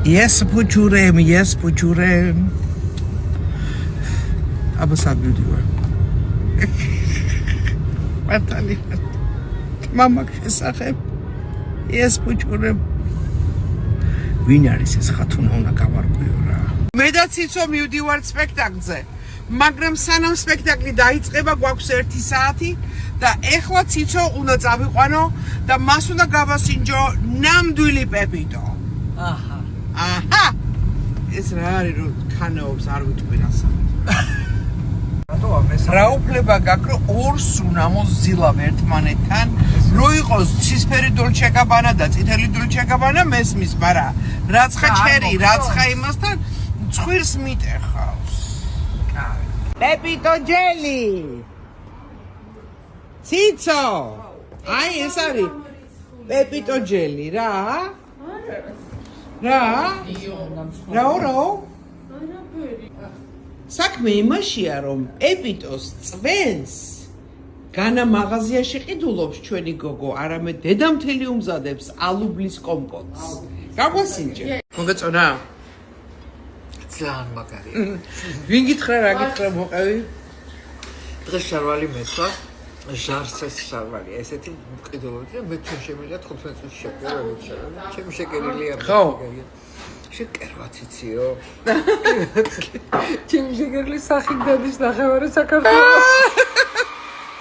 Yes, puchurem, yes, puchurem. Abasa beautiful. Matali. Mama შესახებ. Yes, puchurem. ვინ არის ეს ხათუნა უნდა გავარკვიო რა. მე და ციცო მივდივართ სპექტაკლზე. მაგრამ სანამ სპექტაკლი დაიწყება გვაქვს 1 საათი და ეხლა ციცო უნდა წავიყვანო და მას უნდა გავასინჯო ნამდვილი პეპიტო. აჰა. აჰა. ეს რა არის რომ ქანაობს არ ვიტყვი რასა. რა უფლება გაქვს რომ ორს უნდა მოზილავ ერთმანეთთან რო იყოს ცისფერი დოლჩე გაბანა და წითელი დოლჩე გაბანა მესმის მაგრამ რაცხა ჩერი რაცხა იმასთან ცხვირს მიტეხავს პეპიტო ჯელი ციცო აი ეს არის პეპიტო ჯელი რა საქმე იმაშია რომ პეპიტოს წვენს განა მაღაზიაში ყიდულობს ჩვენი გოგო არამედ დედამთილი უმზადებს ალუბლის კომპოტს გაგვასინჯე მოგეწონა ძალიან მაგარია ვინ გითხრა რა გითხრა მოყევი დღეს შარვალი მეცვა ჟარსეს შარვალი ესეთი მყიდულობდი და მე ჩვენ შემიძლია 15 წუთში შეკერები შარვალი ჩემი შეკერილია ხო შეკერვაც იციო ჩემი შეკერლის სახით დადის ნახევარი საქართველოს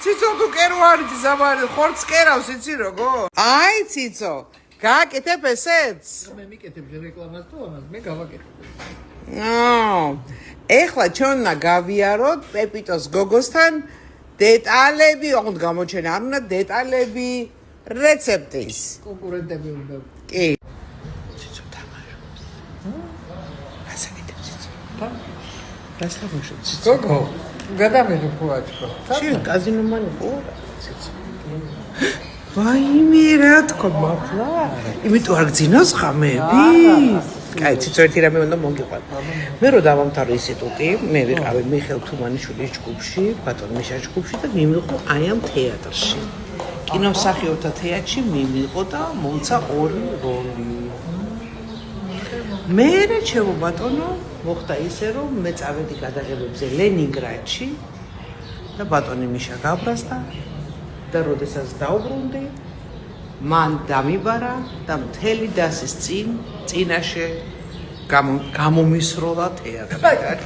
ციცო თუ კერვარი ზაბარი ხორც კერავს იცი როგორ აი ციცო გააკეთებ ესეც მე მიკეთებ რეკლამას თუ ამას მე გავაკეთებ ეხლა ჩვენ უნდა გავიაროთ პეპიტოს გოგოსთან დეტალები ოღონდ გამოჩენა არ უნდა დეტალები რეცეპტის კონკურენტები უნდა კი ციცო თამაშობს ასაკეთებ ციცო რას თამაშობ ციცო გოგო გადამეღე ფუაჩკო შენ კაზინომანი ყურა ციცო ვაიმე რა თქო მართლა იმიტომ არ გძინავს ხამები კაი ციცო ერთი რამე უნდა მოგიყვან მე რო დავამთავრე ინსტიტუტი მე ვიყავი მიხელ თუმანიშვილის ჯგუფში ბატონ მიშას ჯგუფში და მიმიყო აი ამ თეატრში კინომსახიობთა თეატრში მიმიყო და მომცა 2 როლი მე ჩემო ბატონო მოხდა ისე რომ მე წავედი გადაღებებზე ლენინგრადში და ბატონი მიშა გაბრაზდა და როდესაც დაუბრუნდი მან დამიბარა და მთელი დასის წინაშე გამომისროლა თეატრიდან